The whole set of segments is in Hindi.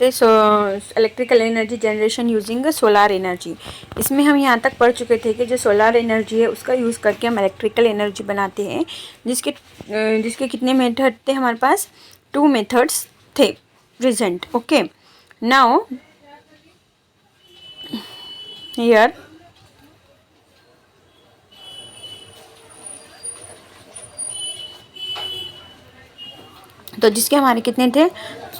करते electrical energy generation using solar energy. इसमें हम यहाँ तक पढ़ चुके थे कि जो सोलार एनर्जी है उसका यूज़ करके हम इलेक्ट्रिकल एनर्जी बनाते हैं, जिसके कितने मेथड थे हमारे पास, 2 मेथड्स थे प्रेजेंट। ओके, नाउ हियर तो जिसके हमारे कितने थे,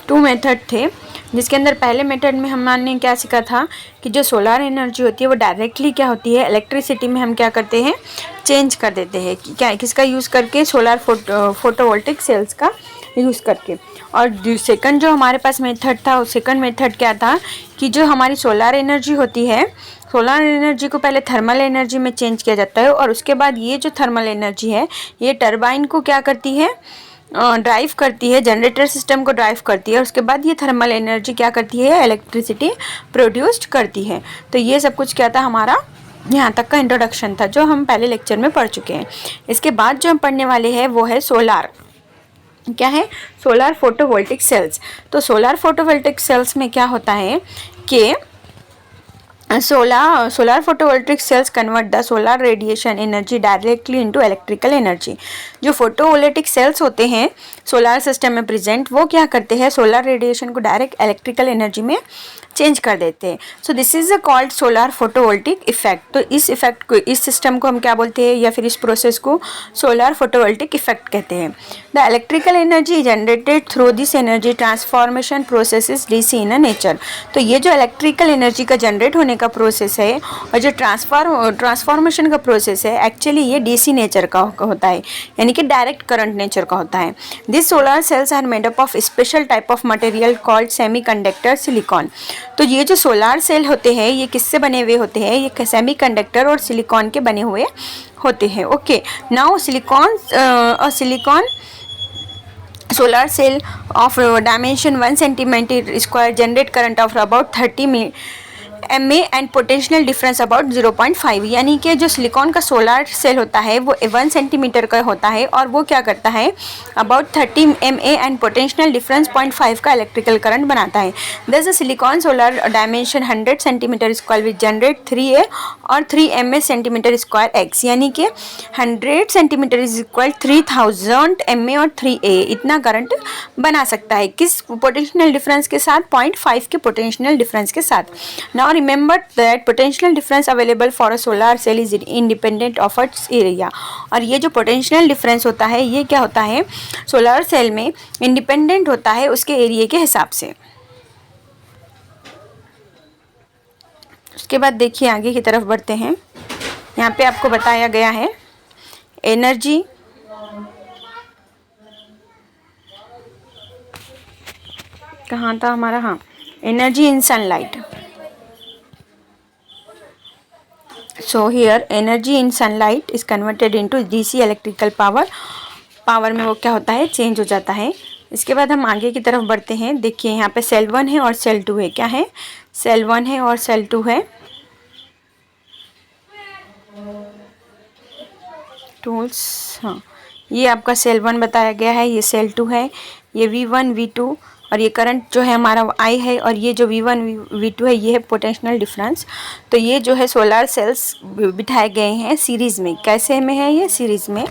2 मेथड थे, जिसके अंदर पहले मेथड में हमने क्या सीखा था कि जो सोलार एनर्जी होती है वो डायरेक्टली क्या होती है, इलेक्ट्रिसिटी में हम क्या करते हैं, चेंज कर देते हैं। क्या किसका यूज़ करके, सोलार फोटोवोल्टिक सेल्स का यूज़ करके। और सेकंड जो हमारे पास मेथड था, सेकंड मेथड क्या था कि जो हमारी सोलार एनर्जी होती है, सोलार एनर्जी को पहले थर्मल एनर्जी में चेंज किया जाता है और उसके बाद ये जो थर्मल एनर्जी है ये टरबाइन को क्या करती है, ड्राइव करती है, जनरेटर सिस्टम को ड्राइव करती है। उसके बाद ये थर्मल एनर्जी क्या करती है, इलेक्ट्रिसिटी प्रोड्यूस्ड करती है। तो ये सब कुछ क्या था, हमारा यहाँ तक का इंट्रोडक्शन था जो हम पहले लेक्चर में पढ़ चुके हैं। इसके बाद जो हम पढ़ने वाले हैं वो है सोलार, क्या है, सोलार फोटोवोल्टिक सेल्स। तो सोलार फोटोवोल्टिक सेल्स में क्या होता है कि solar photovoltaic cells convert the solar radiation energy directly into electrical energy। जो फोटोवोल्टिक सेल्स होते हैं सोलार सिस्टम में प्रेजेंट, वो क्या करते हैं, सोलर रेडिएशन को डायरेक्ट इलेक्ट्रिकल एनर्जी में चेंज कर देते हैं। So this is a called solar photovoltaic effect. तो इस इफेक्ट को, इस सिस्टम को हम क्या बोलते हैं, या फिर इस प्रोसेस को सोलार फोटोवोल्टिक इफेक्ट कहते हैं। The electrical energy generated through this energy transformation process is DC in nature. तो ये जो इलेक्ट्रिकल एनर्जी का जनरेट होने का प्रोसेस है और जो ट्रांसफॉर्मेशन का प्रोसेस है, एक्चुअली ये डीसी नेचर का होता है, यानी कि डायरेक्ट करंट नेचर का होता है। This solar cells are made up of special type of material called semiconductor silicon. तो ये जो सोलार सेल होते हैं ये किससे बने हुए होते हैं, ये सेमीकंडक्टर और सिलिकॉन के बने हुए होते हैं। Okay, now silicon solar cell of dimension 1 centimeter square generate current of about 30 MA and potential difference about 0.5। यानी कि जो सिलिकॉन का सोलर सेल होता है वो 1 सेंटीमीटर का होता है और वो क्या करता है, about 30 MA and potential difference 0.5 का इलेक्ट्रिकल करंट बनाता है। दस the silicon solar dimension 100 centimetre square which generate 3A और 3 MA सेंटीमीटर स्क्वायर एक्स। यानी कि 100 सेंटीमीटर इज इक्वल 3000 MA और 3A इतना करंट बना सकता है। किस पोटेंशियल डिफरेंस के साथ, 0.5 के पोटेंशियल डिफरेंस के साथ। Now remember that potential difference available for a solar cell is independent of its area। और ये जो पोटेंशियल डिफरेंस होता है ये क्या होता है, सोलर सेल में इंडिपेंडेंट होता है उसके एरिया के हिसाब से। उसके बाद देखिए आगे की तरफ बढ़ते हैं। यहाँ पे आपको बताया गया है एनर्जी, कहाँ था हमारा, हाँ, energy in sunlight. So here energy in sunlight is converted into DC electrical power। Power में वो क्या होता है, चेंज हो जाता है। इसके बाद हम आगे की तरफ बढ़ते हैं। देखिए यहाँ पे सेल 1 है और सेल 2 है। क्या है, सेल 1 है और सेल 2 है। टूल्स, हाँ, ये आपका सेल 1 बताया गया है, ये सेल 2 है, ये V1 V2 और ये करंट जो है हमारा I है और ये जो V1 V2 है ये है पोटेंशियल डिफरेंस। तो ये जो है सोलर सेल्स बिठाए गए हैं सीरीज़ में। कैसे में है ये, सीरीज़ में।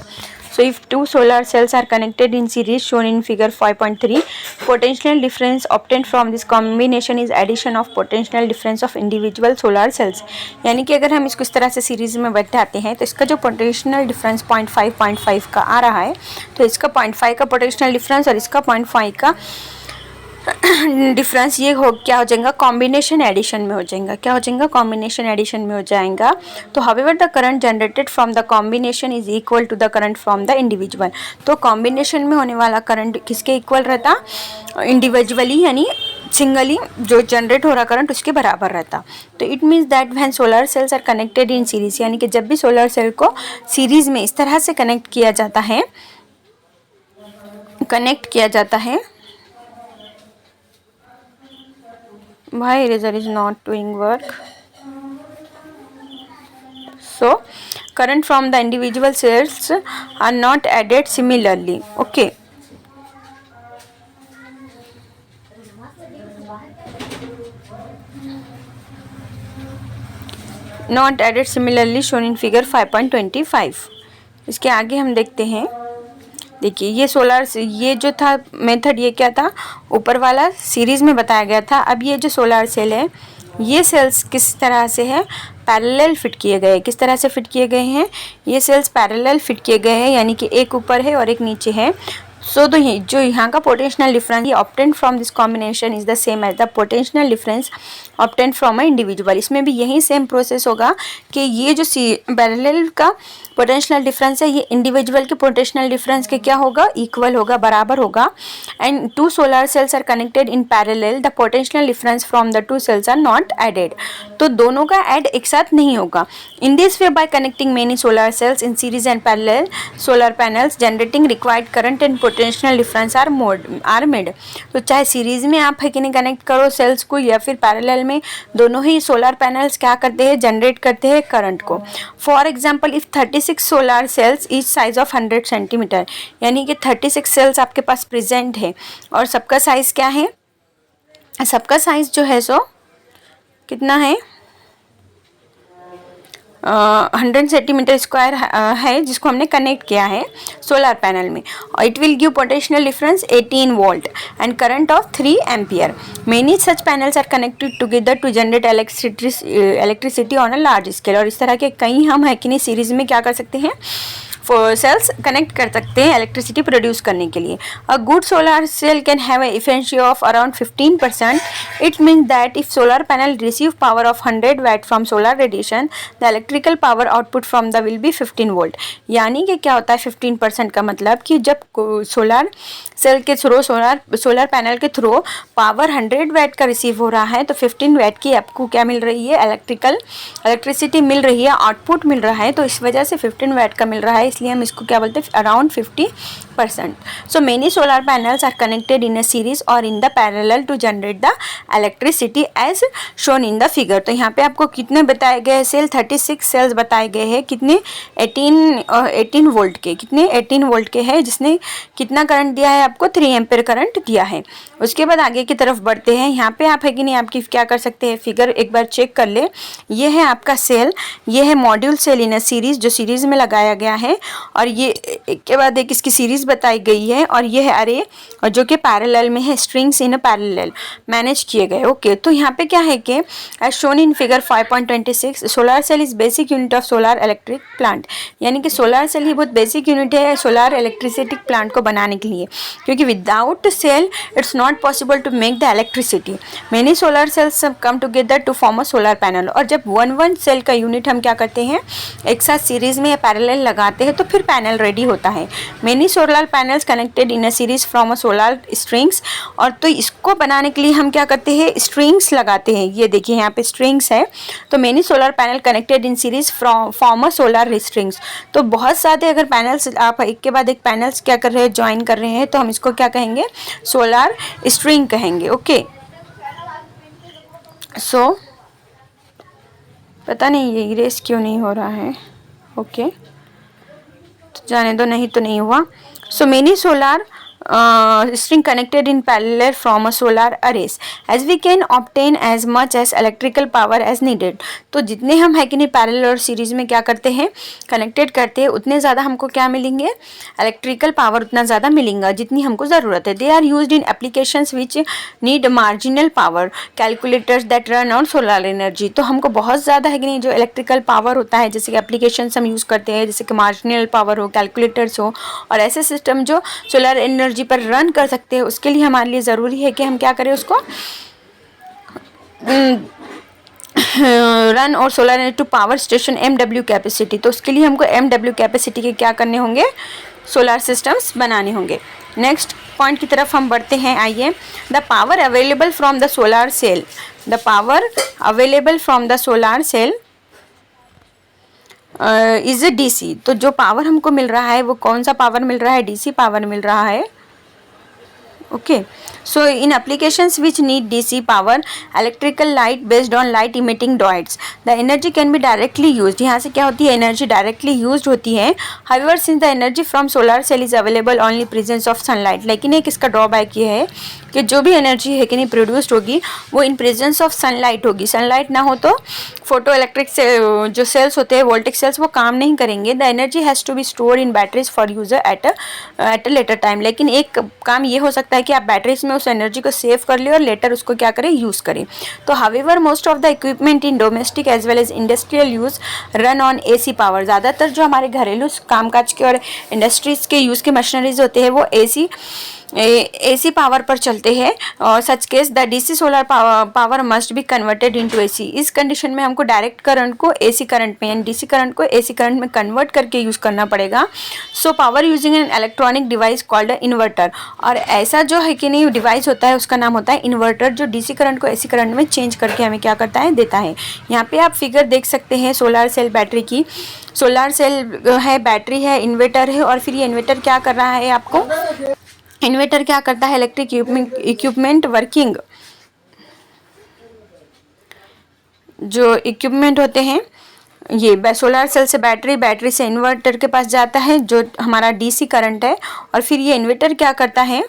So if 2 solar cells are connected in series shown in figure 5.3, potential difference obtained from this combination is addition of potential difference of individual solar cells. यानी कि अगर हम इसको इस तरह से सीरीज़ में बैठाते हैं तो इसका जो पोटेंशियल डिफरेंस 0.5 का आ रहा है, तो इसका 0.5 का पोटेंशियल डिफरेंस और इसका 0.5 का डिफरेंस ये क्या हो जाएगा, कॉम्बिनेशन एडिशन में हो जाएगा। क्या हो जाएगा, कॉम्बिनेशन एडिशन में हो जाएगा। तो however the current generated from the combination is equal to the current from the individual. तो कॉम्बिनेशन में होने वाला करंट किसके इक्वल रहता, इंडिविजुअली यानी सिंगली जो जनरेट हो रहा करंट उसके बराबर रहता। तो it means that when solar cells are connected in series, यानी कि जब भी सोलर सेल को सीरीज में इस तरह से कनेक्ट किया जाता है, why eraser is not doing work, so current from the individual cells are not added similarly। okay, not added similarly shown in figure 5.25। इसके आगे हम देखते हैं, देखिए ये जो था मेथड, ये क्या था, ऊपर वाला सीरीज में बताया गया था। अब ये जो सोलर सेल है, ये सेल्स किस तरह से है, पैरेलल फिट किए गए। किस तरह से फिट किए गए हैं, ये सेल्स पैरेलल फिट किए गए हैं, यानी कि एक ऊपर है और एक नीचे है। सो तो ये जो यहाँ का potential difference obtained from this combination is the same as the potential difference obtained from a individual. इसमें भी यही सेम प्रोसेस होगा कि ये जो पैरेलल का पोटेंशियल डिफरेंस है, ये इंडिविजुअल के पोटेंशियल डिफरेंस के क्या होगा, इक्वल होगा, बराबर होगा। And two solar cells are connected in parallel, the potential difference from the two cells are not added. तो दोनों का ऐड एक साथ नहीं होगा। In this way by connecting many solar cells in series and parallel solar panels generating required current and potential difference are made. तो चाहे सीरीज में आप है कि नहीं कनेक्ट करो सेल्स को, या फिर पैरेलल में, दोनों ही सोलर पैनल्स क्या करते हैं, जनरेट करते हैं करंट को। For example, if 36 solar cells each size of 100 centimetre, यानी कि 36 सेल्स आपके पास प्रेजेंट है और सबका साइज क्या है, सबका साइज जो है सो कितना है, 100 सेंटीमीटर स्क्वायर है, जिसको हमने कनेक्ट किया है सोलर पैनल में। It will give potential difference 18 volt and current of 3 ampere. Many such panels are connected together to generate electricity on a large scale. और इस तरह के कई हम है कि नहीं सीरीज में क्या कर सकते हैं, सेल्स कनेक्ट कर सकते हैं इलेक्ट्रिसिटी प्रोड्यूस करने के लिए। A good solar cell can have a efficiency of around 15%. It means that if solar panel receive power of 100 watt from solar radiation, the electrical power output from the will be 15 volt. यानी कि क्या होता है 15% का मतलब कि जब सोलर सेल के थ्रू सोलर पैनल के थ्रू पावर 100 वाट का रिसीव हो रहा है, तो 15 वाट की आपको क्या मिल रही है, इलेक्ट्रिसिटी मिल रही है, आउटपुट मिल रहा है। तो इस वजह से 15 वाट का मिल रहा है, इसलिए हम इसको क्या बोलते हैं, around 50%. So many solar panels are connected in a series or in the parallel to generate the electricity as shown in the figure. तो यहाँ पे आपको कितने बताए गए सेल, 36 सेल्स बताए गए हैं, कितने 18 वोल्ट के, कितने 18 वोल्ट के हैं, जिसने कितना करंट दिया है आपको, 3 एम्पेयर करंट दिया है। उसके बाद आगे की तरफ बढ़ते हैं। यहाँ पे आप है कि नहीं, आपकी क्या कर सकते हैं, फिगर एक बार चेक कर ले। ये है आपका सेल, ये है module cell in a series, जो सीरीज में लगाया गया है, और ये एक के बाद एक इसकी सीरीज बताई गई है, और ये है अरे, और जो कि पैरेलल में है, strings in a parallel manage किए गए। ओके, तो यहाँ पे क्या है कि as shown in figure 5.26, solar cell is basic unit of solar electric plant. यानी कि सोलर सेल ही बहुत बेसिक यूनिट है सोलर इलेक्ट्रिसिटी प्लांट को बनाने के लिए, क्योंकि without cell it's not possible to make the electricity. Many solar cells come together to form a solar panel. और जब वन सेल का यूनिट हम क्या करते हैं, एक साथ सीरीज में या पैरेलल लगाते हैं, तो फिर पैनल रेडी होता है। Many solar panels connected in a series from a solar strings. और तो इसको बनाने के लिए हम क्या करते हैं, स्ट्रिंग्स लगाते हैं। ये देखिए यहाँ पे स्ट्रिंग्स है, तो many solar panel connected in series form a solar strings. तो बहुत सारे अगर पैनल्स आप एक के बाद एक पैनल्स क्या कर रहे हैं, ज्वाइन कर रहे हैं, तो हम इसको क्या कहेंगे, सोलर स्ट्रिंग कहेंगे। ओके, सो पता नहीं ये इरेज क्यों नहीं हो रहा है। ओके, तो जाने दो, नहीं तो नहीं हुआ। So many solar string connected in parallel from a solar arrays as we can obtain as much as electrical power as needed। तो जितने हम है कि नहीं पैरेलल और सीरीज में क्या करते हैं, कनेक्टेड करते हैं, उतने ज़्यादा हमको क्या मिलेंगे, इलेक्ट्रिकल पावर उतना ज़्यादा मिलेगा जितनी हमको ज़रूरत है। They are used in applications which need marginal power, calculators that run on solar energy. तो हमको बहुत ज़्यादा है कि नहीं जो इलेक्ट्रिकल पावर होता है, जैसे कि एप्लीकेशंस हम यूज़ करते हैं, जैसे कि मार्जिनल पावर हो, कैलकुलेटर्स हो, और ऐसे सिस्टम जो सोलर एनर्जी पर रन कर सकते हैं, उसके लिए हमारे लिए ज़रूरी है कि हम क्या करें, उसको रन और solar energy to power station MW capacity. तो उसके लिए हमको MW कैपेसिटी के क्या करने होंगे, सोलर सिस्टम्स बनाने होंगे। नेक्स्ट पॉइंट की तरफ हम बढ़ते हैं, आइए। The power available from the solar cell, the power available from the solar cell is DC। तो जो पावर हमको मिल रहा है वो कौन सा पावर मिल रहा है, DC पावर मिल रहा है। Okay, so in applications which need DC power, electrical light based on light emitting diodes, the energy can be directly used. यहाँ से क्या होती है, एनर्जी डायरेक्टली यूज होती है. However, since the energy from solar cell is available only presence of sunlight, लेकिन एक इसका ड्रॉबैक ये है कि जो भी एनर्जी है कि नहीं प्रोड्यूस्ड होगी वो इन प्रेजेंस ऑफ सनलाइट होगी. सनलाइट ना हो तो फोटो इलेक्ट्रिक से जो सेल्स होते हैं, वोल्टिक सेल्स, वो काम नहीं करेंगे. The energy has to be store in batteries for user at a later time. लेकिन एक काम ये हो सकता है कि आप बैटरीज में उस एनर्जी को सेव कर ले और लेटर उसको क्या करें, यूज़ करें. तो however most of the equipment in domestic as well as industrial use run on AC power. ज़्यादातर जो हमारे घरेलू कामकाज के और इंडस्ट्रीज़ के यूज़ के मशीनरीज होते हैं वो AC पावर पर चलते हैं. और such case the DC solar power must be converted into AC. इस कंडीशन में हमको डायरेक्ट करंट को AC करंट में यानी DC करंट को AC करंट में कन्वर्ट करके यूज़ करना पड़ेगा. So power using an electronic device called inverter. और ऐसा जो है कि नहीं डिवाइस होता है उसका नाम होता है इन्वर्टर, जो DC करंट को AC करंट में चेंज करके हमें क्या करता है, देता है. यहाँ पे आप फिगर देख सकते हैं सोलर सेल बैटरी की. सोलर सेल है, बैटरी है, इन्वर्टर है, और फिर ये इन्वर्टर क्या कर रहा है आपको, इन्वर्टर क्या करता है, इलेक्ट्रिक इक्विपमेंट वर्किंग, जो इक्विपमेंट होते हैं ये सोलर सेल से बैटरी, बैटरी से इन्वर्टर के पास जाता है जो हमारा DC करंट है. और फिर ये इन्वर्टर क्या करता है,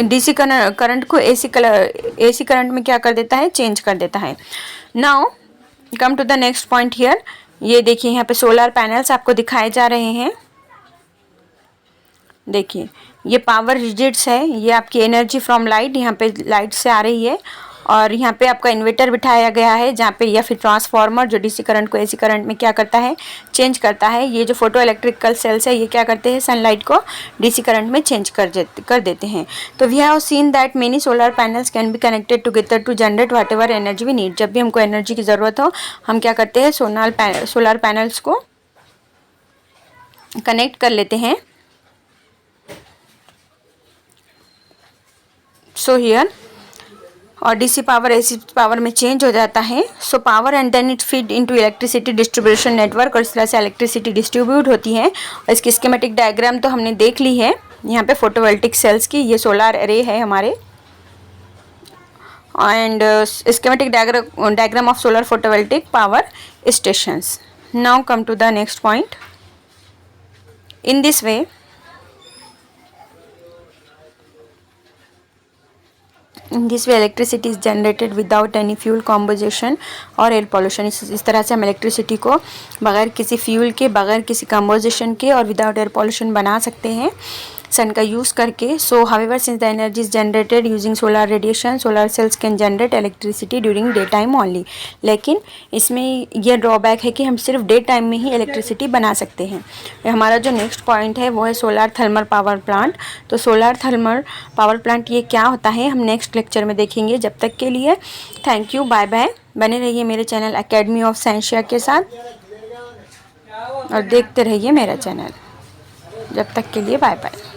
DC करंट को AC करंट में क्या कर देता है, चेंज कर देता है. Now come to the next point here. ये देखिए यहाँ पे सोलर पैनल्स आपको दिखाए जा रहे हैं. देखिए ये पावर रिजिट्स है, ये आपकी एनर्जी फ्रॉम लाइट, यहाँ पे लाइट से आ रही है. और यहाँ पे आपका इन्वर्टर बिठाया गया है जहाँ पे, या फिर ट्रांसफार्मर जो DC करंट को AC करंट में क्या करता है, चेंज करता है. ये जो फोटो इलेक्ट्रिकल सेल्स है ये क्या करते हैं, सनलाइट को DC करंट में चेंज कर देते हैं. तो we have seen that many solar panels can be connected together to generate whatever energy we need. जब भी हमको एनर्जी की ज़रूरत हो हम क्या करते हैं, सोलर पैनल्स को कनेक्ट कर लेते हैं. सो हियर और DC पावर AC पावर में चेंज हो जाता है. So power and then it feed into electricity distribution network, और इस तरह से इलेक्ट्रिसिटी डिस्ट्रीब्यूट होती है. और इसकी स्कीमेटिक डायग्राम तो हमने देख ली है यहाँ पे फोटोवोल्टिक सेल्स की. ये सोलर एरे है हमारे, and schematic diagram of solar photovoltaic power stations. Now come to the next point. In this way In this way electricity is generated without any fuel combustion और एयर पॉल्यूशन. इस तरह से हम इलेक्ट्रिसिटी को बगैर किसी फ्यूल के, बगैर किसी कंपोजिशन के और विदाउट एयर पॉल्यूशन बना सकते हैं सन का यूज़ करके. So however since the energy is generated using solar radiation, solar cells can generate electricity during day time only. लेकिन इसमें यह ड्रॉबैक है कि हम सिर्फ डे टाइम में ही इलेक्ट्रिसिटी बना सकते हैं. हमारा जो नेक्स्ट पॉइंट है वो है सोलर थर्मल पावर प्लांट. तो सोलर थर्मल पावर प्लांट ये क्या होता है हम नेक्स्ट लेक्चर में देखेंगे. जब तक के लिए थैंक यू, बाय बाय. बने रहिए मेरे चैनल एकेडमी ऑफ साइंसिया के साथ और देखते रहिए मेरा चैनल. जब तक के लिए बाय बाय.